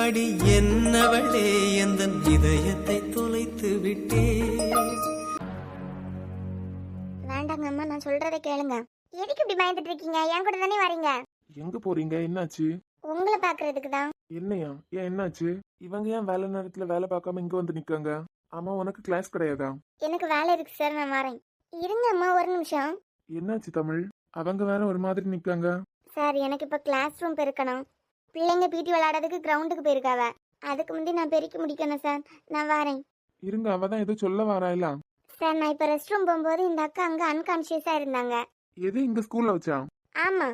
அடி என்னவளே எந்தன் இதயத்தை தொலைத்து விட்டே. வேண்டாங்க அம்மா, நான் சொல்றதை கேளுங்க. எதுக்கு இப்படி பயந்துட்டு இருக்கீங்க? என் கூட தானே வரீங்க. எங்க போறீங்க? என்னாச்சு? உங்களை பாக்குறதுக்கு தான். என்னையா? ஏன் என்னாச்சு? இவங்க ஏன் வேலை நேரத்துல வேலை பார்க்காம இங்க வந்து நிக்காங்க? ஆமா, உனக்கு கிளாஸ் கிடையாதா? எனக்கு வேலை இருக்கு சார், நான் வரேன். இருங்க அம்மா, ஒரு நிமிஷம். என்னாச்சு தமிழ்? அவங்க வேற ஒரு மாதிரி நிக்காங்க. சார், எனக்கு இப்ப கிளாஸ் ரூம் பெருக்கணும். பிள்ளைங்க பிடி விளையாடுறதுக்கு கிரவுண்டுக்கு போயிருக்காவ. அதுக்கு முந்தி நான் பெருக்கி முடிக்கணும் சார். நான் வரேன். இருங்க, அவதான் ஏதோ சொல்ல வராயில. சார், நான் இப்ப ரெஸ்ட் ரூம் போகும்போது இந்த அக்கா அங்க அன்கான்சியஸா இருந்தாங்க. எது இங்க ஸ்கூல்ல வச்சா? ஆமா.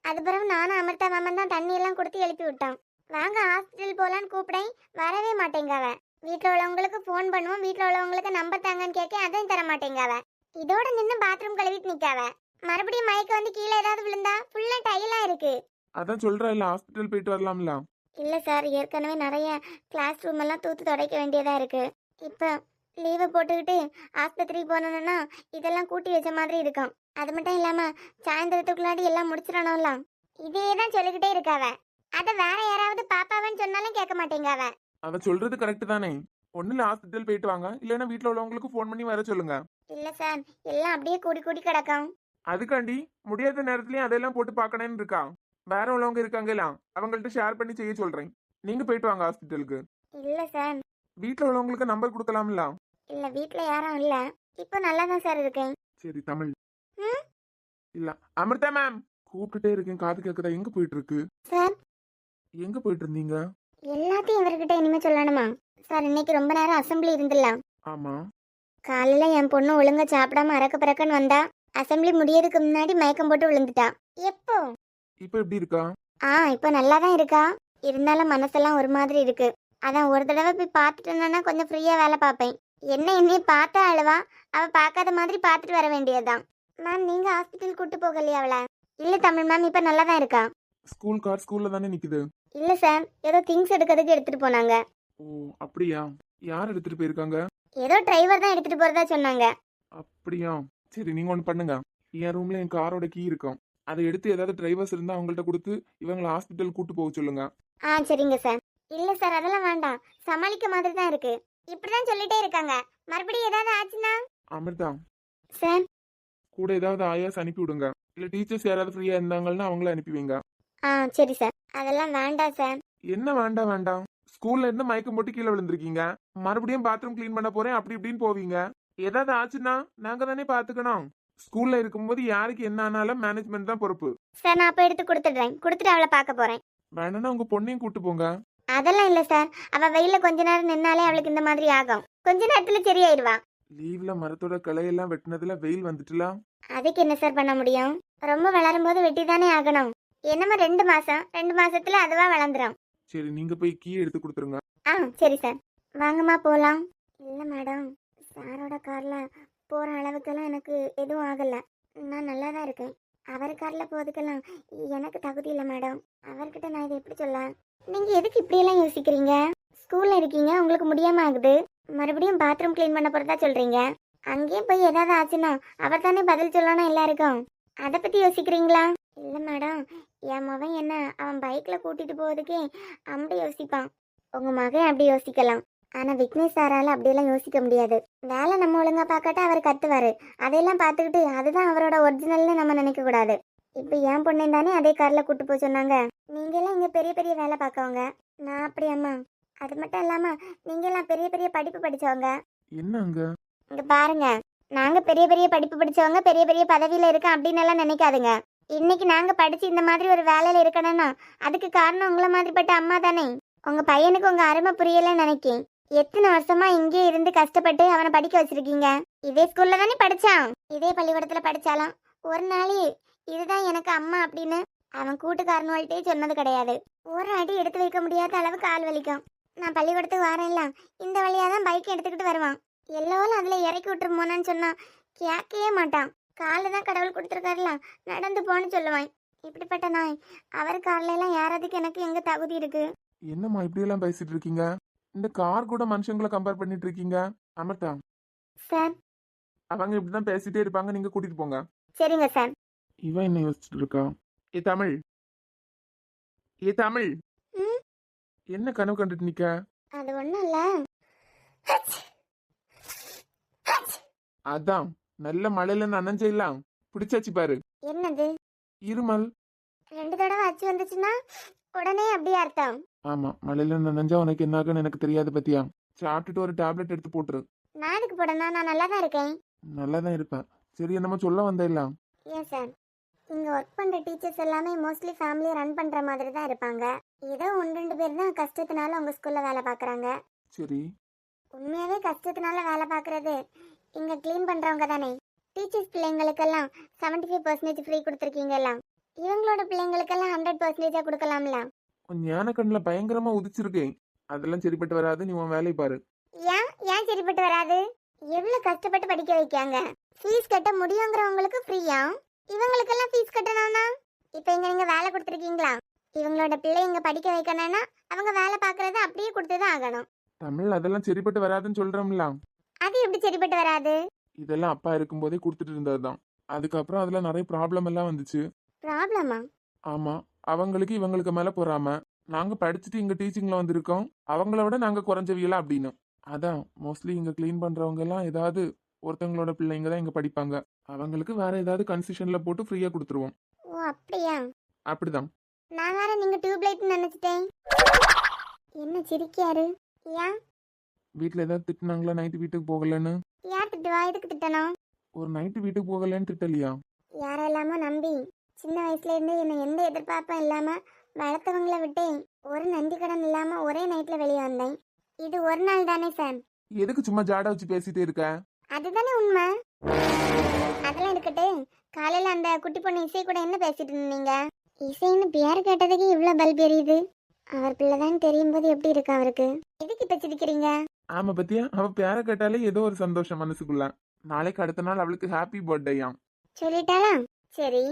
அது பிறகு நானும் அமிர்தா மாமன் தான் தண்ணி எல்லாம் கொடுத்து எழுப்பி விட்டோம். வாங்க ஹாஸ்பிட்டல் போலான்னு கூப்பிடேன், வரவே மாட்டேங்காவ. வீட்டுல உள்ளவங்களுக்கு போன் பண்ணுவோம், வீட்டுல உள்ளவங்களுக்கு நம்பர் தாங்கன்னு கேட்க அதையும் தர மாட்டேங்காவ. இதோட நின்று பாத்ரூம் கழுவிட்டு நிக்காவ. மறுபடியும் மயக்க வந்து கீழே ஏதாவது விழுந்தா ஃபுல்லா டைலா இருக்கு. அதான் சொல்றா இல்ல, ஹாஸ்பிட்டல் போயிட்டு வரலாம்ல. இல்ல சார், ஏற்கனவே நிறைய கிளாஸ் ரூம் எல்லாம் தூத்து துடைக்க வேண்டியதா இருக்கு. இப்ப லீவை போட்டுக்கிட்டு ஆஸ்பத்திரிக்கு போனோம்னா இதெல்லாம் கூட்டி வச்ச மாதிரி இருக்கும். அது மட்டும் இல்லாம சாயந்தரத்துக்குள்ளாடி எல்லாம் முடிச்சிடணும்ல. இதே தான் சொல்லிக்கிட்டே இருக்காவ. அத வேற யாராவது பாப்பாவன்னு சொன்னாலும் கேட்க மாட்டேங்காவ. அவ சொல்றது கரெக்ட் தானே. ஒண்ணுல ஹாஸ்பிட்டல் போயிட்டு வாங்க, இல்லன்னா வீட்டுல உள்ளவங்களுக்கு போன் பண்ணி வர சொல்லுங்க. இல்ல சார், எல்லாம் அப்படியே கூடி கூடி கிடக்கும். அதுக்காண்டி முடியாத நேரத்துலயும் அதெல்லாம் போட்டு பாக்கணும்னு இருக்கா? வேற உள்ளவங்க இருக்காங்களா, அவங்கள்ட்ட ஷேர் பண்ணி செய்ய சொல்றேன். நீங்க போயிட்டு வாங்க ஹாஸ்பிட்டலுக்கு. இல்ல சார். வீட்டுல உள்ளவங்களுக்கு நம்பர் கொடுக்கலாம்ல. இல்ல, வீட்டுல யாரும் இல்ல. இப்போ நல்லா தான் சார் இருக்கேன். சரி தமிழ். இல்ல அமிர்தா மேம், கூப்பிட்டுட்டே இருக்கேன், காது கேக்குதா? எங்க போயிட்டு இருக்கு சார்? எங்க போயிட்டு இருந்தீங்க? எல்லாத்தையும் இவர்கிட்ட இனிமே சொல்லணுமா? சார், இன்னைக்கு ரொம்ப நேரம் அசம்பிளி இருந்துடலாம். ஆமா. காலையில என் பொண்ணு ஒழுங்கா சாப்பிடாம அரக்க பறக்கன்னு வந்தா. அசம்பிளி முடியறதுக்கு முன்னாடி மயக்கம் போட்டு விழுந்துட்டா. எப்போ? இப்ப எப்படி இருக்கா? இப்போ நல்லா தான் இருக்கா. இருந்தாலும் மனசெல்லாம் ஒரு மாதிரி இருக்கு. அதான் ஒரு தடவை போய் பார்த்துட்டேன்னா கொஞ்சம் ஃப்ரீயா வேலை பார்ப்பேன். என்னைய பார்த்தா அழுவா, அவ பார்க்காத மாதிரி பார்த்துட்டு வர வேண்டியதுதான். மேம், நீங்க ஹாஸ்பிட்டல் கூட்டு போகலையா அவளை? இல்ல தமிழ் மேம், இப்ப நல்லா தான் இருக்கா. ஸ்கூல் கார் ஸ்கூல்ல தானே நிக்குது. இல்ல சார், ஏதோ திங்ஸ் எடுக்கிறதுக்கு எடுத்துட்டு போனாங்க. ஓ அப்படியா? யார் எடுத்துட்டு போயிருக்காங்க? ஏதோ டிரைவர் தான் எடுத்துட்டு போறதா சொன்னாங்க. அப்படியா? சரி, நீங்க ஒண்ணு பண்ணுங்க. என் ரூம்ல என் காரோட கீ இருக்கும். அதை எடுத்து ஏதாவது டிரைவர்ஸ் இருந்தா அவங்கள்ட்ட கொடுத்து இவங்களை ஹாஸ்பிட்டல் கூட்டு போக சொல்லுங்க. சரிங்க சார். இல்ல சார், அதெல்லாம் வேண்டாம். சமாளிக்க மாதிரி தான் இருக்கு. இப்படிதான் சொல்லிட்டே இருக்காங்க. மறுபடியும் ஏதாவது ஆச்சுன்னா? அமிர்தா சார், கூட ஏதாவது ஆயாஸ் அனுப்பி விடுங்க. இல்ல டீச்சர்ஸ் யாராவது ஃப்ரீயா இருந்தாங்கன்னா அவங்கள அனுப்பி வைங்க. சரி சார். அதெல்லாம் வேண்டாம் சார். என்ன வேண்டாம் வேண்டாம்? ஸ்கூல்ல இருந்து மயக்கம் போட்டு கீழே விழுந்திருக்கீங்க. மறுபடியும் பாத்ரூம் கிளீன் பண்ண போறேன் அப்படி இப்படின்னு போவீங்க. ஏதாவது ஆச்சுன்னா நாங்க தானே பாத்துக்கணும். ஸ்கூல்ல இருக்கும்போது யாருக்கு என்ன ஆனாலும் மேனேஜ்மெண்ட் தான் பொறுப்பு. சார், நான் அப்ப எடுத்து கொடுத்துடுறேன். கொடுத்துட்டு அவளை பார்க்க போறேன். வேணும்னா உங்க பொண்ணையும் கூட்டு போங்க. அதெல்லாம் இல்ல சார். அவ வெயில கொஞ்ச நேரம் நின்னாலே அவளுக்கு இந்த மாதிரி ஆகும். கொஞ்ச நேரத்துல சரியாயிருவா. லீவ்ல மரத்தோட கிளையெல்லாம் வெட்டினதுல வெயில் வந்துட்டுலாம். அதுக்கு என்ன சார் பண்ண முடியும்? ரொம்ப வளரும் போது வெட்டி தானே ஆகணும். என்னமா 2 மாசம், 2 மாசத்துல அதுவா வளர்ந்துரும். சரி, நீங்க போய் கீ எடுத்து கொடுத்துருங்க. சரி சார். வாங்கம்மா போலாம். இல்ல மேடம், சாரோட கார்ல போற அளவுக்கெல்லாம் எனக்கு எதுவும் ஆகல. நான் நல்லா தான் இருக்கேன். அவர் கார்ல போறதுக்கெல்லாம் எனக்கு தகுதி இல்லை மேடம். அவர்கிட்ட நான் இதை எப்படி சொல்ல? நீங்க எதுக்கு இப்படியெல்லாம் யோசிக்கிறீங்க? ஸ்கூல்ல இருக்கீங்க, உங்களுக்கு முடியாம ஆகுது. மறுபடியும் பாத்ரூம் கிளீன் பண்ண போறதா சொல்றீங்க. அங்கேயும் போய் ஏதாவது ஆச்சுன்னா அவர் தானே பதில் சொல்லணும் எல்லாருக்கும். அதை பத்தி யோசிக்கிறீங்களா? இல்ல மேடம், என் மகன் என்ன அவன் பைக்ல கூட்டிட்டு போவதுக்கே அப்படி யோசிப்பான். உங்க மகன் அப்படி யோசிக்கலாம். ஆனா விக்னேஷ் சாரால அப்படியெல்லாம் யோசிக்க முடியாது. வேலை நம்ம ஒழுங்கா பார்க்காட்டா அவர் கத்துவாரு. அதையெல்லாம் பார்த்துக்கிட்டு அதுதான் அவரோட ஒரிஜினல்னு நம்ம நினைக்க கூடாது. இப்ப என் பொண்ணு தானே அதே கார்ல கூட்டு போய் சொன்னாங்க. நீங்க எல்லாம் இங்க பெரிய பெரிய வேலை பார்க்கவங்க. நான் அப்படி அம்மா. அது மட்டும் இல்லாம நீங்க எல்லாம் பெரிய பெரிய படிப்பு படிச்சவங்க. என்னங்க இங்க பாருங்க, நாங்க பெரிய பெரிய படிப்பு படிச்சவங்க, பெரிய பெரிய பதவியில இருக்கோம் அப்படின்னு எல்லாம் நினைக்காதுங்க. இன்னைக்கு நாங்க படிச்சு இந்த மாதிரி ஒரு வேலையில இருக்கணும்னா அதுக்கு காரணம் உங்களை மாதிரிப்பட்ட அம்மா தானே. உங்க பையனுக்கு உங்க அருமை புரியலன்னு நினைக்கேன். எத்தனை வருஷமா இங்கே இருந்து கஷ்டப்பட்டு அவனை படிக்க வச்சிருக்கீங்க. இதே ஸ்கூல்ல தானே படிச்சான், இதே பள்ளிக்கூடத்துல படிச்சாலாம். ஒரு நாள் இதுதான் எனக்கு அம்மா அப்படின்னு அவன் கூட்டுக்காரனுவல்ட்டே சொன்னது கிடையாது. ஒரு அடி எடுத்து வைக்க முடியாத அளவுக்கு கால் வலிக்கும். நான் பள்ளிக்கூடத்துக்கு வரேன்ல, இந்த வழியாதான் பைக் எடுத்துக்கிட்டு வருவான். எல்லோரும் அதுல இறக்கி விட்டுருமோன்னு சொன்னா கேட்கவே மாட்டான். காலு தான் கடவுள் கொடுத்துருக்காருல, நடந்து போன்னு சொல்லுவான். இப்படிப்பட்ட நாய் அவர் கார்ல எல்லாம் யாராதுக்கு எனக்கு எங்க தகுதி இருக்கு? என்னம்மா இப்படி எல்லாம் பேசிட்டு இருக்கீங்க? இந்த கார் கூட மனுஷங்களை கம்பேர் பண்ணிட்டு இருக்கீங்க. அமிர்தா சார், அவங்க இப்படிதான் பேசிட்டே இருப்பாங்க, நீங்க கூட்டிட்டு போங்க. சரிங்க சார். இவன் என்ன யோசிச்சுட்டு இருக்கா? ஏ தமிழ், ஏ தமிழ், என்ன கனவு கண்டுட்டு நிக்க? அது ஒண்ணும் இல்ல. அதான் நல்ல மழையில நனைஞ்செல்லாம் பிடிச்சாச்சு பாரு. என்னது? இருமல். 2 தடவை அச்சு வந்துச்சுன்னா உடனே அப்படியே அர்த்தம். ஆமா, மழையில நனைஞ்சா உனக்கு என்ன ஆகுன்னு எனக்கு தெரியாது பத்தியா. சாப்பிட்டுட்டு ஒரு டேப்லெட் எடுத்து போட்டுரு. நான் எதுக்கு போடணும்? நான் நல்லா தான் இருக்கேன். நல்லா தான் இருப்பேன். சரி, என்னமோ சொல்ல வந்தேல்லாம். ஏன் சார், இங்க ஒர்க் பண்ற டீச்சர்ஸ் எல்லாமே மோஸ்ட்லி ஃபேமிலியை ரன் பண்ற மாதிரி தான் இருப்பாங்க. ஏதோ 1-2 பேர் தான் கஷ்டத்தினால உங்க ஸ்கூல்ல வேலை பார்க்குறாங்க. சரி. உண்மையாவே கஷ்டத்தினால வேலை பார்க்கறது இங்க க்ளீன் பண்றவங்க தானே. டீச்சர்ஸ் பிள்ளைங்களுக்கெல்லாம் 75% ஃப்ரீ கொடுத்துருக்கீங்கல்ல, இவங்களோட பிள்ளைங்களுக்கெல்லாம் 100% கொடுக்கலாம்ல. உன் ஞான கண்ணுல பயங்கரமா உதிச்சிருக்கேன். அதெல்லாம் சரிப்பட்டு வராது. நீ உன் வேலையை பாரு. ஏன் ஏன் சரிப்பட்டு வராது? எவ்வளவு கஷ்டப்பட்டு படிக்க வைக்காங்க. ஃபீஸ் கட்ட முடியுங்கிறவங்களுக்கு ஃப்ரீயா, இவங்களுக்கெல்லாம் ஃபீஸ் கட்டணும்னா? இப்போ இங்க நீங்க வேலை கொடுத்துருக்கீங்களா? இவங்களோட பிள்ளை இங்க படிக்க வைக்கணும்னா அவங்க வேலை பார்க்கறத அப்படியே கொடுத்துதான் ஆகணும். தமிழ் அதெல்லாம் சரிப்பட்டு வராதுன்னு சொல்றோம்ல. அது எப்படி சரிப்பட்டு வராது? இதெல்லாம் அப்பா இருக்கும்போதே கொடுத்துட்டு இருந்ததுதான். அதுக்கப்புறம் அதுல நிறைய ப்ராப்ளம் எல்லாம் வந்துச்சு. ப்ராப்ளமா? ஆமா, அவங்களுக்கு இவங்களுக்கு மேல பொறாம. நாங்க படிச்சுட்டு இங்க டீச்சிங்ல வந்திருக்கோம், அவங்கள விட நாங்க குறைஞ்சவியலா அப்படின்னு. அதான் மோஸ்ட்லி இங்க க்ளீன் பண்றவங்க எல்லாம் ஏதாவது ஒருத்தவங்களோட பிள்ளைங்க தான் இங்க படிப்பாங்க. அவங்களுக்கு வேற ஏதாவது கன்செஷன்ல போட்டு ஃப்ரீயா கொடுத்துருவோம். ஓ அப்படியா? அப்படிதான். நான் வேற நீங்க டியூப்லைட் நினைச்சிட்டேன். என்ன சிரிக்காரு? ஏன்? வீட்டுல ஏதாவது திட்டுனாங்களா நைட்டு வீட்டுக்கு போகலன்னு? யார் திட்டுவா? எதுக்கு திட்டணும்? ஒரு நைட்டு வீட்டுக்கு போகலன்னு திட்டலையா? யாரெல்லாமோ நம்பி சின்ன வயசுல இருந்து என்ன எந்த எதிர்பார்ப்பும் இல்லாம வளர்த்தவங்கள விட்டு ஒரு நன்றி கடன் இல்லாம ஒரே நைட்ல வெளியே வந்தேன். இது ஒரு நாள் தானே சார். எதுக்கு சும்மா ஜாட வச்சு பேசிட்டே இருக்க? அதுதானே உண்மை. அதெல்லாம் இருக்கட்டு, காலையில அந்த குட்டி பொண்ணு இசை கூட என்ன பேசிட்டு இருந்தீங்க? இசைன்னு பேர் கேட்டதுக்கு இவ்வளவு பல்ப் எரியுது. அவர் பிள்ளைதான் தெரியும் போது எப்படி இருக்கு அவருக்கு? எதுக்கு இப்ப சிரிக்கிறீங்க? ஆமா பத்தியா, அவ பேரை கேட்டாலே ஏதோ ஒரு சந்தோஷம் மனசுக்குள்ள. நாளைக்கு அடுத்த நாள் அவளுக்கு ஹாப்பி பர்த்டேயாம். சொல்லிட்டாளா? சரி.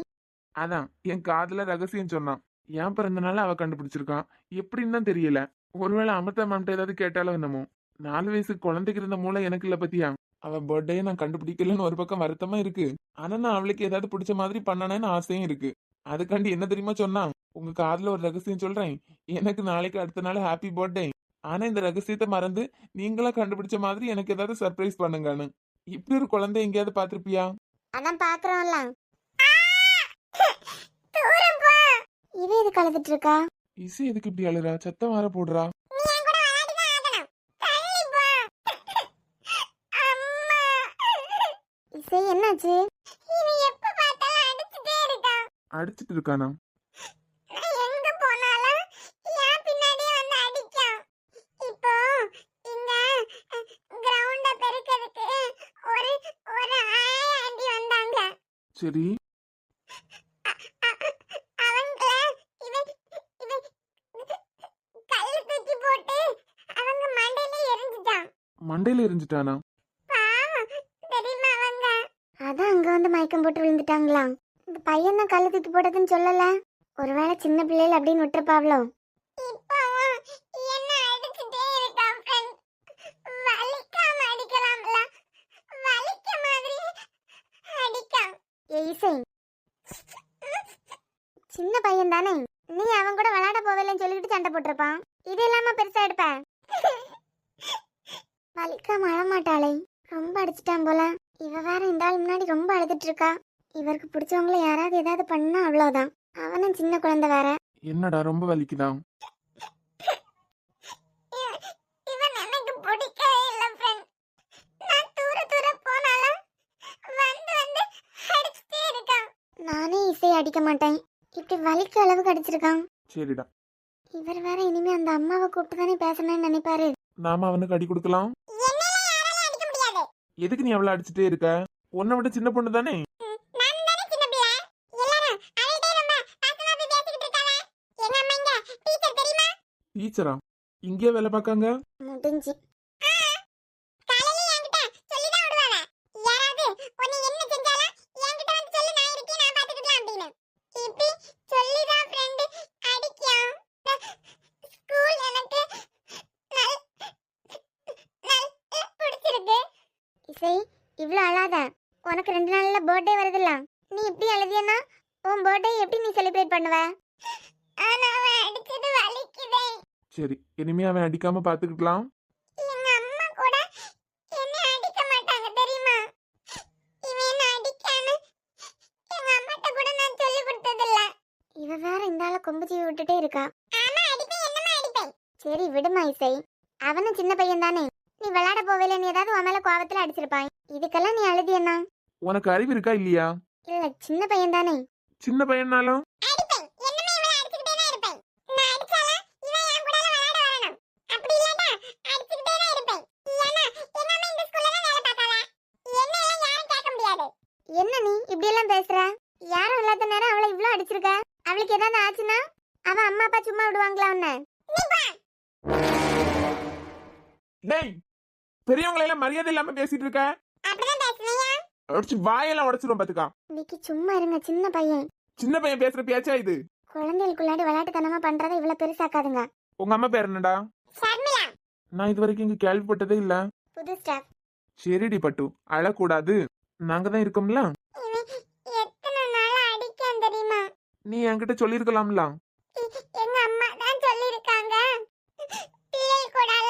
அதான் என் காதுல ரகசியம் சொன்னான். என் பிறந்த நாள் அவ கண்டுபிடிச்சிருக்கான். எப்படின்னு தான் தெரியல. ஒருவேளை அமிர்தா மேம்கிட்ட ஏதாவது கேட்டாலும் என்னமோ. 4 வயசு குழந்தைக்கு இருந்த மூளை எனக்கு இல்ல பத்தியா. அவ பர்த்டே நான் கண்டுபிடிக்கலன்னு ஒரு பக்கம் வருத்தமா இருக்கு. ஆனா நான் அவளுக்கு ஏதாவது பிடிச்ச மாதிரி பண்ணனேன்னு ஆசையும் இருக்கு. அதுக்காண்டி என்ன தெரியுமா சொன்னா, உங்க காதுல ஒரு ரகசியம் சொல்றேன், எனக்கு நாளைக்கு அடுத்த நாள் ஹாப்பி பர்த்டே. ஆனா இந்த ரகசியத்தை மறந்து நீங்களா கண்டுபிடிச்ச மாதிரி எனக்கு ஏதாவது சர்ப்ரைஸ் பண்ணுங்கன்னு. இப்படி ஒரு குழந்தை எங்கேயாவது பாத்திருப்பியா? அதான் பாக்குறோம்ல. இவ எது கலந்துட்டு இருக்கா? இசை எதுக்கு இப்படி அழுறா? சத்தம் வர போடுறா. இசை என்னாச்சு? அடிச்சிட்டு இருக்கானா? சரி. மண்டையில எரிஞ்சிட்டானா? அதான் அங்க வந்து மயக்கம் போட்டு விழுந்துட்டாங்களா? இந்த பையன் தான் கல்லு தூக்கி போட்டதுன்னு சொல்லல. ஒருவேளை சின்ன பிள்ளைகள் அப்படின்னு விட்டுருப்பாவளோ? சின்ன பையன் தானே, நீ அவன் கூட விளையாட போவேலன்னு சொல்லிட்டு சண்டை போட்டிருப்பான். இது இல்லாம பெருசா எடுப்ப. வலிக்காம அழமாட்டாளே, ரொம்ப அடிச்சிட்டான் போல. இவ வேற இந்த ஆள் முன்னாடி ரொம்ப அழுதுட்டு இருக்கா. இவருக்கு பிடிச்சவங்கள யாராவது ஏதாவது பண்ணா அவ்வளவுதான். அவனும் சின்ன குழந்தை வேற. என்னடா ரொம்ப வலிக்குதா? நானே இசையை அடிக்க மாட்டேன், இப்படி வலிக்க அளவுக்கு அடிச்சிருக்கான். சரிடா. இவர் வேற இனிமே அந்த அம்மாவை கூப்பிட்டு தானே பேசணும்னு நினைப்பாரு. நாம அவனுக்கு அடி கொடுக்கலாம். எதுக்கு நீ அவளை அடிச்சுட்டே இருக்க? உன்னை விட சின்ன பொண்ணு தானே. டீச்சரா? இங்கே வேலை பார்க்காங்க? முடிஞ்சு. இசை, இவ்வளவு அழாத. உனக்கு 2 நாள்ல பர்த்டே வருதுல்ல, நீ இப்படி அழுதியன்னா உன் பர்த்டே எப்படி நீ செலிப்ரேட் பண்ணுவ? சரி, இனிமே அவன் அடிக்காம பாத்துக்கலாம். எங்க அம்மா கூட என்னை அடிக்க மாட்டாங்க தெரியுமா? இவன் என்ன அடிக்கான்னு எங்க அம்மாட்ட கூட நான் சொல்லி கொடுத்ததில்ல. இவ வேற இந்த ஆள கொம்புச்சி விட்டுட்டே இருக்கா. ஆமா அடிப்பேன், என்னமா அடிப்பேன். சரி விடுமா இசை, அவனும் சின்ன பையன் தானே. நீ விளையாட போவேல, நீ ஏதாவது உன் மேல கோவத்துல அடிச்சிருப்பான். இதுக்கெல்லாம் நீ அழுதியண்ணா? உனக்கு அறிவு இருக்கா இல்லையா? இல்ல சின்ன பையன் தானே. சின்ன பையனாலும் அடிப்பேன், என்னமே இவளை அடிச்சிட்டே தான் இருப்பேன். நான் அடிச்சால இவன் என் கூட விளையாட வரணும். அப்படி இல்லனா அடிச்சிட்டே தான் இருப்பேன். இல்லனா எங்க அம்மா இந்த ஸ்கூல்ல தான் வேலை பார்க்கறா. என்ன எல்லாம் யாரும் கேட்க முடியாது. என்ன நீ இப்படி எல்லாம் பேசுற? யாரும் இல்லாத நேரம் அவளை இவ்ளோ அடிச்சிருக்க. அவளுக்கு ஏதாவது ஆச்சுனா அவ அம்மா அப்பா சும்மா விடுவாங்களா உன்னை? நீ பா. டேய், பெரியவங்களை எல்லாம் மரியாதை இல்லாம பேசிட்டு இருக்க. அப்படிதான் பேசுறியா? அடிச்சு வாயெல்லாம் உடைச்சிரும் பாத்துக்கா. இன்னைக்கு சும்மா இருங்க, சின்ன பையன். சின்ன பையன் பேசுற பேச்சா இது? குழந்தைகளுக்குள்ளாடி விளையாட்டுத்தனமா பண்றதை இவ்வளவு பெருசாக்காதுங்க. உங்க அம்மா பேர் என்னடா? ஷர்மிளா. நான் இது வரைக்கும் இங்க கேள்விப்பட்டதே இல்ல. புது ஸ்டாஃப். சரிடி பட்டு, அழக்கூடாது, நாங்க தான் இருக்கோம்ல. எத்தனை நாளா அடிக்கேன் தெரியுமா? நீ என்கிட்ட சொல்லிருக்கலாம்ல. எங்க அம்மா தான் சொல்லிருக்காங்க, பிள்ளைகள் கூடால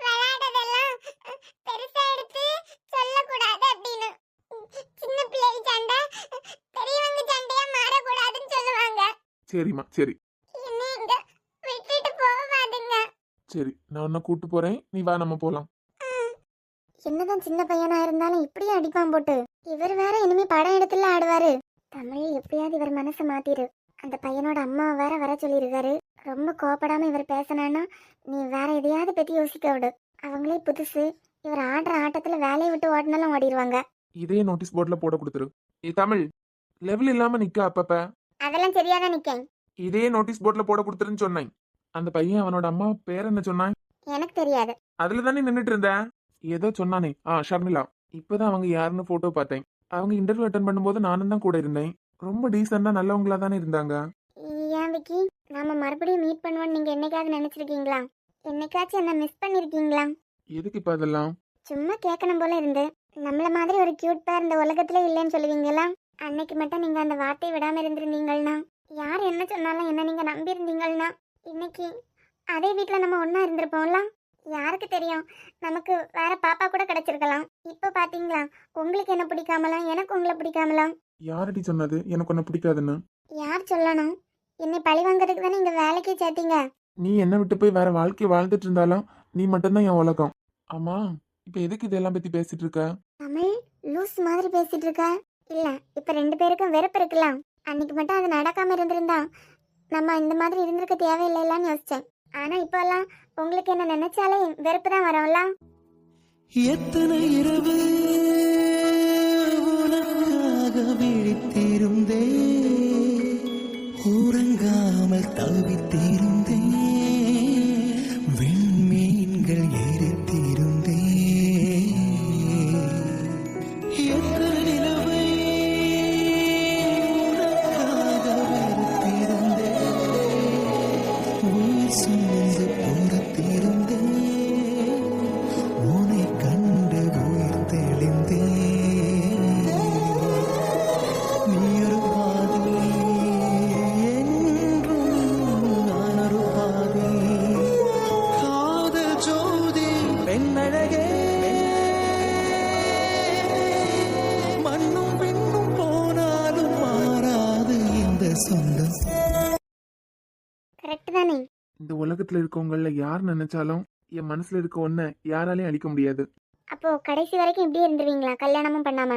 விளையாடுறதெல்லாம் பெருசா எடுத்து சொல்லக்கூடாது அப்படின்னு. சின்ன பிள்ளைகள் சண்டை பெரியவங்க சண்டையா மாறக்கூடாதுன்னு சொல்லுவாங்க. சரிம்மா சரி. என்னை இங்க விட்டுட்டு போவாதுங்க. சரி, நான் உன்னை கூட்டு போறேன், நீ வா நம்ம போலாம். என்னதான் சின்ன பையனா இருந்தாலும் இப்படியே அடிப்பான் போட்டு. இவர் வேற இனிமே படம் எடுத்துல ஆடுவாரு. தமிழ் எப்படியாவது இவர் மனசை மாத்திரு. அந்த பையனோட அம்மா வேற வர சொல்லியிருக்காரு. ரொம்ப கோபப்படாம இவர் பேசினான்னா நீ வேற எதையாவது பத்தி யோசிக்க விடு. அவங்களே புதுசு, இவர் ஆடுற ஆட்டத்துல வேலையை விட்டு ஓடினாலும் ஓடிடுவாங்க. இதே நோட்டீஸ் போர்ட்ல போட கொடுத்துரு. தமிழ், லெவல் இல்லாம நிக்க அப்பப்ப. அதெல்லாம் சரியாதான் நிக்கேன். இதே நோட்டீஸ் போர்ட்ல போட கொடுத்துருன்னு சொன்னேன். அந்த பையன் அவனோட அம்மா பேர் என்ன சொன்னான்? எனக்கு தெரியாது. அதுல தானே நின்னுட்டு இருந்த. ஏதோ சொன்னானே, ஷர்மிளா. இப்பதான் அவங்க யாருன்னு போட்டோ பார்த்தேன். அவங்க இன்டர்வியூ அட்டன் பண்ணும்போது நானும் தான் கூட இருந்தேன். ரொம்ப டீசெண்டா நல்லவங்களா தானே இருந்தாங்க. ஏன் விக்கி, நாம மறுபடியும் மீட் பண்ணுவோம்னு நீங்க என்னைக்காவது நினைச்சிருக்கீங்களா? என்னைக்காச்சும் என்ன மிஸ் பண்ணிருக்கீங்களா? எதுக்கு இப்ப அதெல்லாம்? சும்மா கேட்கணும் போல இருந்து. நம்மள மாதிரி ஒரு கியூட் பேர் இந்த உலகத்துல இல்லைன்னு சொல்லுவீங்களா? அன்னைக்கு மட்டும் நீங்க அந்த வார்த்தையை விடாம இருந்திருந்தீங்கன்னா, யார் என்ன சொன்னாலும் என்ன நீங்க நம்பி இருந்தீங்கன்னா, இன்னைக்கு அதே வீட்டுல நம்ம ஒன்னா இருந்திருப்போம்ல. யாருக்கு தெரியும், நமக்கு வேற பாப்பா கூட கிடைச்சிருக்கலாம். இப்ப பாத்தீங்களா, உங்களுக்கு என்ன பிடிக்காமலாம், எனக்கு உங்களை பிடிக்காமலாம். யாரடி சொன்னது எனக்கு ஒன்ன பிடிக்காதுன்னு? யார் சொல்லணும்? என்னை பழி வாங்குறதுக்கு தானே இங்க வேலைக்கு சேர்த்தீங்க. நீ என்ன விட்டு போய் வேற வாழ்க்கையை வாழ்ந்துட்டு இருந்தாலும் நீ மட்டும்தான் என் உலகம். ஆமா, இப்ப எதுக்கு இதெல்லாம் பத்தி பேசிட்டு இருக்க? தமிழ் லூஸ் மாதிரி பேசிட்டு இருக்க. இல்ல, இப்ப ரெண்டு பேருக்கும் வெறுப்பு இருக்கலாம். அன்னைக்கு மட்டும் அது நடக்காம இருந்திருந்தா நம்ம இந்த மாதிரி இருந்திருக்க தேவையில்லைன்னு யோசிச்சேன். ஆனா இப்ப எல்லாம் உங்களுக்கு என்ன நினைச்சாலே வெறுப்பு தான் வரும்ல. எத்தனை இரவு உனக்காக விழித்திருந்தே, உறங்காமல் தவித்திருந்தே, விண்மீன்கள் எரித்திருந்தே, எத்தனை நிலவை உனக்காக வெறுத்திருந்தே, உயிர் சுமந்து பொறுத்திருந்தே, உன்னை கண்டு உயிர் தெளிந்தே. நீ ஒரு பாதி என்றும் நான் ஒரு பாதி. காதல் ஜோதி பெண்ணழகே, மண்ணும் பெண்ணும் போனாலும் மாறாது இந்த சொந்தம். கரெக்ட் தானே? இந்த உலகத்துல இருக்கவங்கள யார் நினைச்சாலும் என் மனசுல இருக்க ஒன்ன யாராலையும் அழிக்க முடியாது. அப்போ கடைசி வரைக்கும் இப்படியே இருந்துருவீங்களா, கல்யாணமும் பண்ணாம?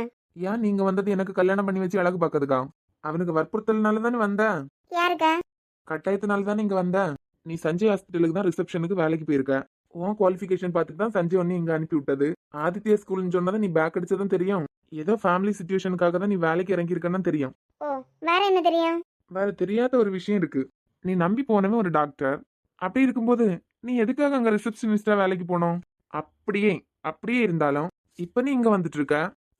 ஏன் நீங்க வந்தது எனக்கு கல்யாணம் பண்ணி வச்சு அழகு பார்க்கறதுக்கா? அவனுக்கு வற்புறுத்தல்னால தானே வந்த. யாருக்கா? கட்டாயத்தினால தானே இங்க வந்த. நீ சஞ்சய் ஹாஸ்பிட்டலுக்கு தான் ரிசப்ஷனுக்கு வேலைக்கு போயிருக்க. உன் குவாலிஃபிகேஷன் பார்த்துட்டு தான் சஞ்சய் ஒன்னு இங்க அனுப்பி விட்டது. ஆதித்யா ஸ்கூல்னு சொன்னதை நீ பேக் அடிச்சதும் தெரியும். ஏதோ ஃபேமிலி சிச்சுவேஷனுக்காக தான் நீ வேலைக்கு இறங்கி இருக்கன்னு தெரியும். ஓ, வேற என்ன தெரியும்? வேற தெரியாத ஒரு விஷயம் இருக்கு. நீ நம்பி போனவன் ஒரு டாக்டர். அப்படி இருக்கும்போது நீ எதுக்காக அங்க ரிசப்ஷனிஸ்டா வேலைக்கு போனோம்? அப்படியே இருந்தாலும் இப்ப நீ இங்க வந்துட்டு இருக்க.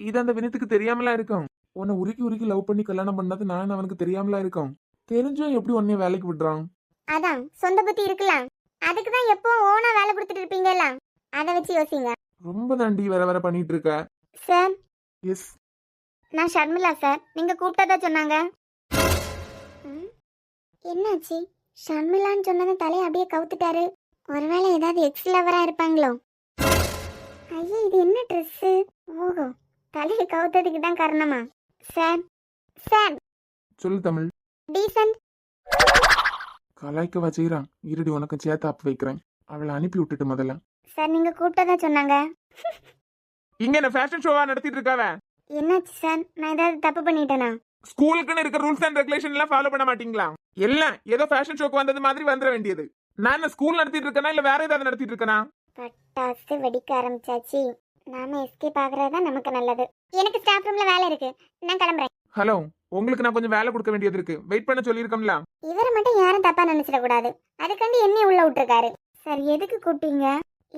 இது அந்த வினத்துக்கு தெரியாமலா இருக்கும். உன்னை உருக்கி உருக்கி லவ் பண்ணி கல்யாணம் பண்ணது நான் அவனுக்கு தெரியாமலா இருக்கும். தெரிஞ்சும் எப்படி உன்னைய வேலைக்கு விடுறான்? அதான் சொந்த புத்தி இருக்கலாம். அதுக்கு தான் எப்போ ஓனா வேலை கொடுத்துட்டு இருப்பீங்கல்ல, அதை வச்சு யோசிங்க. ரொம்ப தாண்டி வேற பண்ணிட்டு இருக்க. சார், எஸ், நான் ஷர்மிளா சார். நீங்க கூப்பிட்டதா சொன்னாங்க. என்னாச்சு? ஷர்மிளான்னு சொன்னதும் தலையை அப்படியே கவுத்துட்டாரு. ஒருவேளை ஏதாவது எக்ஸ் லவரா இருப்பாங்களோ? ஐயே, இது என்ன ட்ரெஸ்ஸு? ஓஹோ, தலையை கவுத்ததுக்கு தான் காரணமா? சார் சார், சொல்லு தமிழ். டீசன்ட். கலாய்க்க வச்சுக்கிறான். இருடி உனக்கு சேர்த்து அப்பு வைக்கிறேன். அவளை அனுப்பி விட்டுட்டு முதல்ல. சார், நீங்க கூப்பிட்டதா சொன்னாங்க. இங்க என்ன ஃபேஷன் ஷோவா நடத்திட்டு இருக்காவ? என்னாச்சு சார்? நான் ஏதாவது தப்பு பண்ணிட்டேனா? ஸ்கூலுக்குன்னு இருக்க ரூல்ஸ் அண்ட் ரெகுலேஷன் எல்லாம் ஃபாலோ பண்ண மாட்டீங்களா? எல்லாம் ஏதோ ஃபேஷன் ஷோக்கு வந்தது மாதிரி வந்துட வேண்டியது. நான் என்ன ஸ்கூல் நடத்திட்டு இருக்கேனா இல்ல வேற ஏதாவது நடத்திட்டு இருக்கேனா? பட்டாசு வெடிக்க ஆரம்பிச்சாச்சு. நாம எஸ்கேப் ஆகுறது தான் நமக்கு நல்லது. எனக்கு ஸ்டாஃப் ரூம்ல வேலை இருக்கு, நான் கிளம்புறேன். ஹலோ, உங்களுக்கு நான் கொஞ்சம் வேலை கொடுக்க வேண்டியது இருக்கு. வெயிட் பண்ண சொல்லியிருக்கோம்ல. இவரை மட்டும் யாரும் தப்பா நினைச்சிட கூடாது. அதுக்காண்டி என்னைய உள்ள விட்டுருக்காரு. சார், எதுக்கு கூப்பிட்டீங்க?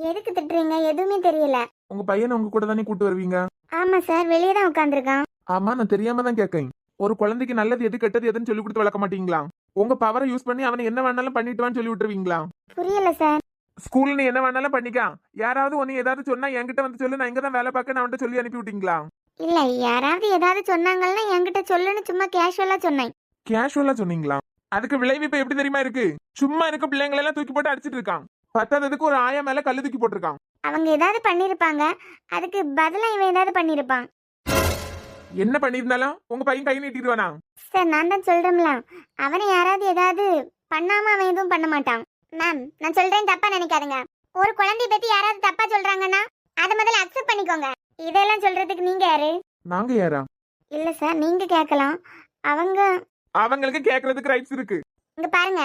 எதுக்கு திட்டுறீங்க? எதுவுமே தெரியல. உங்க பையனை உங்க கூட தானே கூட்டு வருவீங்க? ஆமா சார், வெளியே தான் உட்காந்துருக்கான். ஆமா, நான் தெரியாம தான் கேட்கேன். ஒரு குழந்தைக்கு நல்லது எது கெட்டது எதுன்னு சொல்லி கொடுத்து வளர்க்க மாட்டீங்களா? உங்க பவரை யூஸ் பண்ணி அவனை என்ன வேணாலும் பண்ணிட்டுவான்னு சொல்லி விட்டுருவீங்களா? புரியல சார். ஸ்கூல்ல என்ன வேணாலும் பண்ணிக்கா. யாராவது ஒன்னு ஏதாவது சொன்னா என்கிட்ட வந்து சொல்லு, நான் இங்க தான் வேலை பார்க்க, நான் அவன்கிட்ட சொல்லி அனுப்பி விட்டீங்களா? இல்ல, யாராவது ஏதாவது சொன்னாங்கன்னா என்கிட்ட சொல்லுன்னு சும்மா கேஷுவலா சொன்னேன். கேஷுவலா சொன்னீங்களா? அதுக்கு விளைவு இப்ப எப்படி தெரியுமா இருக்கு? சும்மா இருக்க பிள்ளைங்களை எல்லாம் தூக்கி போட்டு அடிச்சிட்டு இருக்கான். பத்தாததுக்கு ஒரு ஆயா மேல கல்லு தூக்கி போட்டிருக்கான். அவங்க ஏதாவது பண்ணிருப்பாங்க, அதுக்கு பதிலா இவன் ஏதாவது பண்ணிருப்பான். என்ன பண்ணிருந்தாலும் உங்க பையன் கை நீட்டிடுவானா? சார், நான் தான் சொல்றேன்ல, அவனை யாராவது ஏதாவது பண்ணாம அவன் எதுவும் பண்ண மாட்டான். மேம், நான் சொல்றேன், தப்பா நினைக்காதுங்க. ஒரு குழந்தைய பத்தி யாராவது தப்பா சொல்றாங்கன்னா அதை முதல்ல அக்செப்ட் பண்ணிக்கோங்க. இதெல்லாம் சொல்றதுக்கு நீங்க யாரு? நாங்க யாரா? இல்ல சார், நீங்க கேட்கலாம். அவங்க அவங்களுக்கு கேக்குறதுக்கு ரைட்ஸ் இருக்கு. இங்க பாருங்க,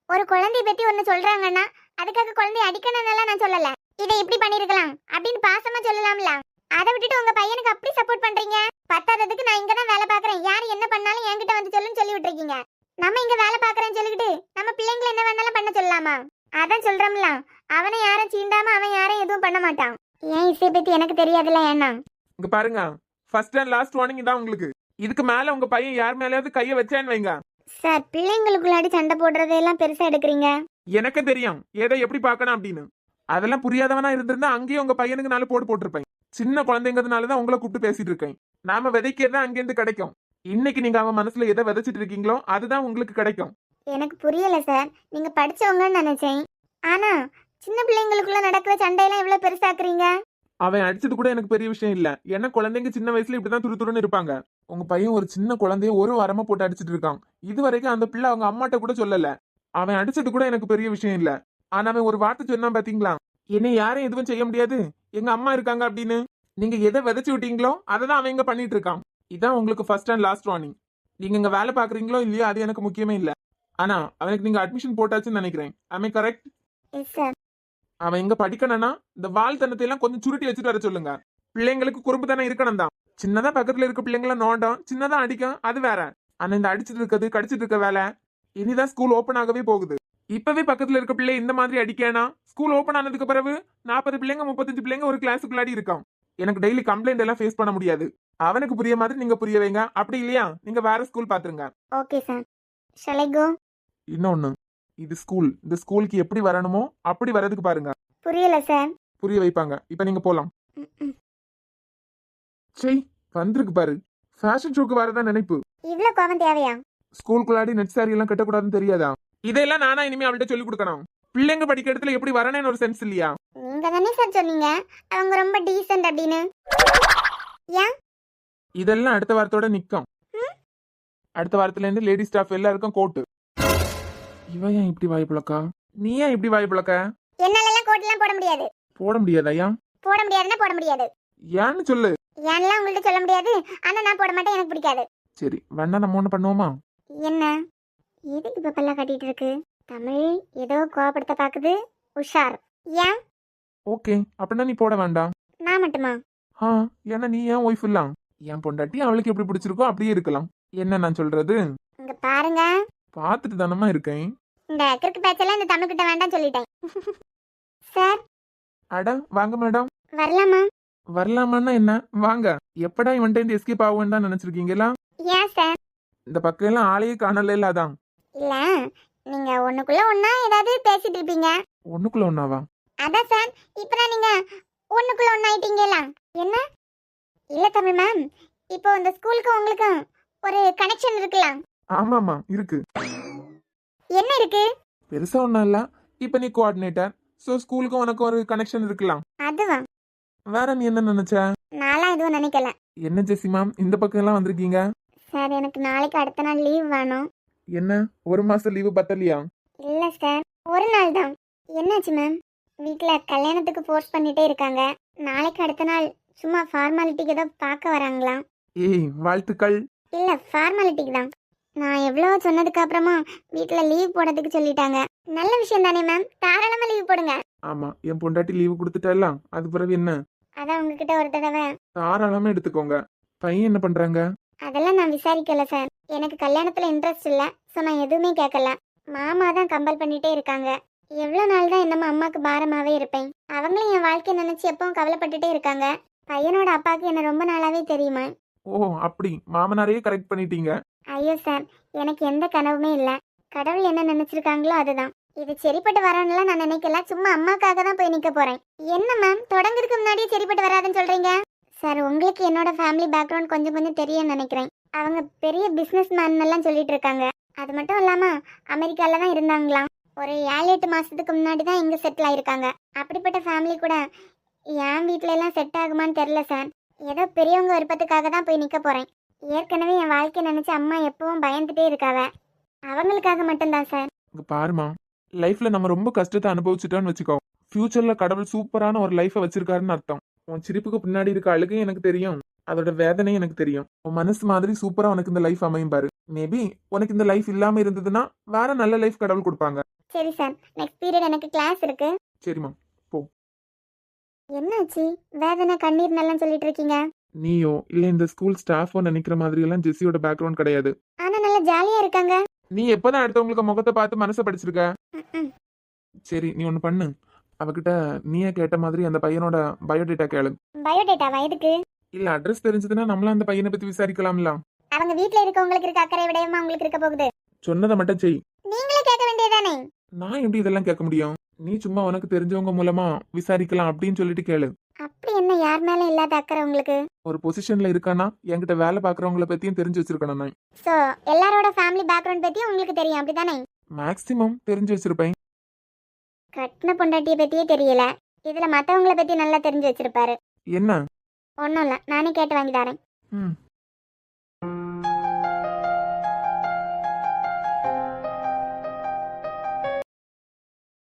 ஒரு குழந்தைய பத்தி ஒன்னு சொல்றாங்கன்னா அதுக்காக குழந்தைய அடிக்கணும்னு நான் சொல்லல. இதை இப்படி பண்ணிருக்கலாம் அப்படின்னு பாசமா சொல்லலாம்ல. அதை விட்டுட்டு உங்க பையனுக்கு அப்படி சப்போர்ட் பண்றீங்க. பத்தாததுக்கு நான் இங்க தான் வேலை பாக்குறேன், யாரு என்ன பண்ணாலும் என்கிட்ட வந்து சொல்லுன்னு சொல்லி விட்டுருக்கீங்க. நம்ம இங்க வேலை பாக்குறேன்னு சொல்லிக்கிட்டு நம்ம பிள்ளைங்களை என்ன வேணாலும் பண்ண சொல்லலாமா? அதான் சொல்றோம்ல, அவனை யாரும் சீண்டாம அவன் யாரும் எதுவும் பண்ண மாட்டான். ஏன் இசையை பத்தி எனக்கு தெரியாதுல்ல? ஏன்னா இங்க பாருங்க, ஃபர்ஸ்ட் அண்ட் லாஸ்ட் வார்னிங் தான் உங்களுக்கு. இதுக்கு மேல உங்க பையன் யார் மேலயாவது கைய வச்சான்னு வைங்க. சார், பிள்ளைங்களுக்குள்ளாடி சண்டை போடுறதெல்லாம் பெருசா எடுக்கிறீங்க. எனக்கு தெரியும் எதை எப்படி பார்க்கணும் அப்படின்னு. அதெல்லாம் புரியாதவனா இருந்திருந்தா அங்கேயே உங்க பையனுக்கு 4 போட்டு போட்டிருப்பேன். சின்ன குழந்தைங்கிறதுனாலதான் உங்களை கூப்பிட்டு பேசிட்டு இருக்கேன். நாம விதைக்கிறதா அங்கேருந்து கிடைக்கும். இன்னைக்கு நீங்க அவன் மனசுல எதை விதைச்சிட்டு இருக்கீங்களோ அதுதான் உங்களுக்கு கிடைக்கும். எனக்கு புரியல சார், நீங்க படிச்சவங்கன்னு நினைச்சேன். ஆனா சின்ன பிள்ளைங்களுக்குள்ள நடக்கிற சண்டையெல்லாம் இவ்வளவு பெருசாக்குறீங்க. அவன் அடிச்சது கூட எனக்கு பெரிய விஷயம் இல்ல. ஏன்னா குழந்தைங்க சின்ன வயசுல இப்படிதான் துருதுருன்னு இருப்பாங்க. உங்க பையன் ஒரு சின்ன குழந்தைய ஒரு வாரமா போட்டு அடிச்சிட்டு இருக்கான். இது வரைக்கும் அந்த பிள்ளை அவங்க அம்மாட்ட கூட சொல்லல. அவன் அடிச்சது கூட எனக்கு பெரிய விஷயம் இல்ல. ஆனா அவன் ஒரு வார்த்தை சொன்னா பாத்தீங்களா, என்னை யாரும் எதுவும் செய்ய முடியாது, எங்க அம்மா இருக்காங்க அப்படின்னு. நீங்க எதை விதைச்சு விட்டீங்களோ அதை தான் அவன் இங்க பண்ணிட்டு இருக்கான். இதான் உங்களுக்கு ஃபர்ஸ்ட் அண்ட் லாஸ்ட் வார்னிங். நீங்க இங்க வேலை பாக்குறீங்களோ இல்லையோ அது எனக்கு முக்கியமே இல்ல. ஆனா அவனுக்கு நீங்க அட்மிஷன் போட்டாச்சுன்னு நினைக்கிறேன். I correct? Yes sir. அவன் எங்க படிக்கணும்னா இந்த வாழ்த்தனத்தை எல்லாம் கொஞ்சம் சுருட்டி வச்சுட்டு வர சொல்லுங்க. பிள்ளைங்களுக்கு குறும்பு தானே இருக்கணும் தான். சின்னதா பக்கத்துல இருக்க பிள்ளைங்கள நோண்டும், சின்னதா அடிக்கும், அது வேற. ஆனா இந்த அடிச்சிட்டு இருக்கிறது கடிச்சிட்டு இருக்க வேலை இனிதான் ஸ்கூல் ஓபன் ஆகவே போகுது. இப்பவே பக்கத்துல இருக்க பிள்ளை இந்த மாதிரி அடிக்கேனா ஸ்கூல் ஓபன் ஆனதுக்கு பிறகு 40 பிள்ளைங்க 35 பிள்ளைங்க ஒரு கிளாஸுக்குள்ளாடி இருக்கான். எனக்கு டெய்லி கம்ப்ளைண்ட் எல்லாம் ஃபேஸ் பண்ண முடியாது. அவனுக்கு புரிய மாதிரி நீங்க புரிய வைங்க. அப்படி இல்லையா நீங்க வேற ஸ்கூல் பாத்துருங்க. Okay sir. Shall I go? இன்னொன்னு, இது ஸ்கூல். இந்த ஸ்கூலுக்கு எப்படி வரணுமோ அப்படி வரதுக்கு பாருங்க. புரியல சார். புரிய வைப்பாங்க. இப்ப நீங்க போலாம். சரி, வந்திருக்கு பாரு. ஃபேஷன் ஷோக்கு வரதான் நினைப்பு. இவ்வளவு கோவம் தேவையா? ஸ்கூலுக்குள்ளாடி நெட் சாரி எல்லாம் கட்டக்கூடாதுன்னு தெரியாதா? இதெல்லாம் நானா இனிமே அவள்கிட்ட சொல்லி கொடுக்கணும். பிள்ளைங்க படிக்க இடத்துல எப்படி வரணும்னு ஒரு சென்ஸ் இல்லையா? நீங்க தானே சார் சொன்னீங்க அவங்க ரொம்ப டீசன்ட் அப்படின்னு. ஏன் இதெல்லாம் அடுத்த வாரத்தோட நிக்கும். அடுத்த வாரத்துல இருந்து லேடி ஸ்டாஃப் எல்லாருக்கும் கோட்டு. இவன் ஏன் இப்படி வாய் புழக்கா? நீ ஏன் இப்படி வாய் புழக்க? என்னால எல்லாம் கோட் எல்லாம் போட முடியாது. போட முடியாதா? போட முடியாதுன்னா போட முடியாது. ஏன்னு சொல்லு. ஏன்லாம் உங்கள்ட்ட சொல்ல முடியாது. ஆனா நான் போட மாட்டேன், எனக்கு பிடிக்காது. சரி, வேணா நம்ம ஒண்ணு பண்ணுவோமா? என்ன? எதுக்கு பப்பெல்லாம் கட்டிட்டு இருக்கு? தமிழ் ஏதோ கோவப்படுத்த பாக்குது. உஷார். ஏன்? ஓகே, அப்படின்னா நீ போட வேண்டாம். நான் மட்டுமா? ஏன்னா நீ ஏன் ஒய்ஃப் இல்ல. என் பொண்டாட்டி அவளுக்கு எப்படி பிடிச்சிருக்கோ அப்படியே இருக்கலாம். என்ன நான் சொல்றது? இங்க பாருங்க, பாத்துட்டு தானமா இருக்கேன். இந்த கிறுக்கு பேச்செல்லாம் இந்த தமிழ் கிட்ட வேண்டாம் சொல்லிட்டேன். சார். அட வாங்க மேடம். வரலாமா? வரலாமான்னா என்ன? வாங்க. எப்படா இவன்ட்ட இருந்து எஸ்கேப் ஆகுவேன்னு தான் நினைச்சிருக்கீங்களா? ஏன் சார்? இந்த பக்கம் எல்லாம் ஆளையே காணல. இல்லாதான் இல்ல, நீங்க ஒண்ணுக்குள்ள ஒண்ணா ஏதாவது பேசிட்டு இருப்பீங்க. ஒண்ணுக்குள்ள ஒண்ணாவா? அதான் சார், இப்பதான் நீங்க ஒண்ணுக்குள்ள ஒண்ணாயிட்டீங்களா? என்ன? இல்ல தமிழ் மேம், இப்போ இந்த ஸ்கூலுக்கு உங்களுக்கு ஒரு கனெக்ஷன் இருக்கலாம். ஆமாமா இருக்கு. என்ன இருக்கு? பெருசா ஒன்றும் இல்லை. இப்போ நீ கோஆர்டினேட்டர், ஸோ ஸ்கூலுக்கும் உனக்கு ஒரு கனெக்ஷன் இருக்கலாம். அதுவா? வேற நீ என்ன நினைச்ச? நான்லாம் எதுவும் நினைக்கல என்ன ஜெசி மேம் இந்த பக்கம் எல்லாம் வந்திருக்கீங்க? சார். எனக்கு நாளைக்கு அடுத்த நாள் லீவ் வேணும். என்ன ஒரு மாசம் லீவு பத்தலையா? இல்லை சார், ஒரு நாள் தான். என்னாச்சு மேம்? வீட்டில் கல்யாணத்துக்கு ஃபோர்ஸ் பண்ணிட்டே இருக்காங்க. நாளைக்கு அடுத்த நாள் சும்மா ஃபார்மாலிட்டிக்கு ஏதோ பார்க்க வராங்களாம். ஏய் வாழ்த்துக்கள். இல்லை, ஃபார்மாலிட்டிக்கு தான். நான் எவ்வளோ சொன்னதுக்கு அப்புறமா வீட்டில் லீவ் போடுறதுக்கு சொல்லிட்டாங்க. நல்ல விஷயம் தானே மேம், தாராளமாக லீவ் போடுங்க. ஆமா என் பொண்டாட்டி லீவு கொடுத்துட்டாலாம், அது பிறகு என்ன? அதான் உங்ககிட்ட ஒரு தடவை. தாராளமா எடுத்துக்கோங்க. பையன் என்ன பண்றாங்க? அதெல்லாம் நான் விசாரிக்கல சார். எனக்கு கல்யாணத்தில் இன்ட்ரெஸ்ட் இல்லை, ஸோ நான் எதுவுமே கேட்கல. மாமா தான் கம்பல் பண்ணிட்டே இருக்காங்க. எவ்வளோ நாள் தான் என்னம்மா அம்மாவுக்கு பாரமாகவே இருப்பேன். அவங்களும் என் வாழ்க்கையை நினச்சி எப்பவும் கவலைப்பட்டுட்டே இருக்காங்க. பையனோட அப்பாவுக்கு என்ன ரொம்ப நாளாவே தெரியுமா. ஓ அப்படி மாமனாரையே கரெக்ட் பண்ணிட்டீங்க. ஐயோ சார், எனக்கு எந்த கனவுமே இல்லை. கடவுள் என்ன நினைச்சிருக்காங்களோ அதுதான். இது சரிப்பட்டு வரணும்லாம் நான் நினைக்கல. சும்மா அம்மாக்காக தான் போய் நிற்க போறேன். என்ன மேம், தொடங்குறதுக்கு முன்னாடியே சரிப்பட்டு வராதுன்னு சொல்றீங்க? சார், உங்களுக்கு என்னோட ஃபேமிலி பேக்ரவுண்ட் கொஞ்சம் கொஞ்சம் தெரியும்னு நினைக்கிறேன். அவங்க பெரிய பிஸ்னஸ் மேன் எல்லாம் சொல்லிட்டு இருக்காங்க. அது மட்டும் இல்லாம அமெரிக்கால தான் இருந்தாங்களாம். ஒரு 7-8 மாசத்துக்கு முன்னாடி தான் இங்க செட்டில் ஆயிருக்காங்க. அப்படிப்பட்ட ஃபேமிலி கூட என் வீட்ல எல்லாம் செட் ஆகுமான்னு தெரியல சார். ஏதோ பெரியவங்க விருப்பத்துக்காக தான் போய் நிற்க போறேன். ஏற்கனவே என் வாழ்க்கையை நினைச்சு அம்மா எப்பவும் பயந்துட்டே இருக்காவ. அவங்களுக்காக மட்டும்தான் சார். இங்க பாருமா, லைஃப்ல நம்ம ரொம்ப கஷ்டத்தை அனுபவிச்சுட்டோம்னு வச்சுக்கோ, ஃபியூச்சர்ல கடவுள் சூப்பரான ஒரு லைஃபை வச்சிருக்காருன்னு அர்த்தம். உன் சிரிப்புக்கு பின்னாடி இருக்க அழுகையும் எனக்கு தெரியும், அதோட வேதனையும் எனக்கு தெரியும். உன் மனசு மாதிரி சூப்பரா உனக்கு இந்த லைஃப் அமையும் பாரு. மேபி உனக்கு இந்த லைஃப் இல்லாம இருந்ததுன்னா வேற நல்ல லைஃப் கடவுள் கொடுப்பாங்க. சரி சார், நெக்ஸ்ட் பீரியட் எனக்கு கிளாஸ் இருக்கு. சரிம்மா. என்னாச்சு? வேதனை கண்ணீர் நல்லா சொல்லிட்டு இருக்கீங்க. நீயோ இல்ல இந்த ஸ்கூல் ஸ்டாஃபோ நினைக்கிற மாதிரி எல்லாம் ஜெஸியோட பேக்ரவுண்ட் கிடையாது. ஆனா நல்லா ஜாலியா இருக்காங்க. நீ எப்பதான் அடுத்தவங்களுக்கு முகத்தை பார்த்து மனசை படிச்சிருக்க? ம்ம். சரி நீ ஒண்ணு பண்ணு, அவகிட்ட நீயே கேட்ட மாதிரி அந்த பையனோட பயோடேட்டா கேளு. பயோடேட்டாவா? எதுக்கு? இல்ல அட்ரஸ் தெரிஞ்சதுன்னா நம்மளும் அந்த பையனை பத்தி விசாரிக்கலாம்ல. அவங்க வீட்ல இருக்கவங்களுக்கு இருக்க அக்கறை விடயமா உங்களுக்கு இருக்க போகுது. சொன்னதை மட்டும் செய். நீங்களே கேட்க வேண்டியதானே? நான் எப்படி இதெல்லாம் கேட்க முடியும்? நீ சும்மா உனக்கு தெரிஞ்சவங்க மூலமா விசாரிக்கலாம் அப்படின்னு சொல்லிட்டு கேளு. அப்படி என்ன யார் மேல இல்லாத அக்கறை உங்களுக்கு? ஒரு பொசிஷன்ல இருக்கானா என்கிட்ட வேலை பாக்குறவங்கள பத்தியும் தெரிஞ்சு வச்சிருக்கணும். நான் சோ எல்லாரோட ஃபேமிலி பேக்ரவுண்ட் பத்தியும் உங்களுக்கு தெரியும், அப்படிதானே? மேக்சிமம் தெரிஞ்சு வச்சிருப்பேன். கட்டின பொண்டாட்டிய பத்தியே தெரியல, இதுல மத்தவங்கள பத்தி நல்லா தெரிஞ்சு வச்சிருப்பாரு. என்ன? ஒன்றும் இல்லை, நானே கேட்டு வாங்கி தரேன். ம்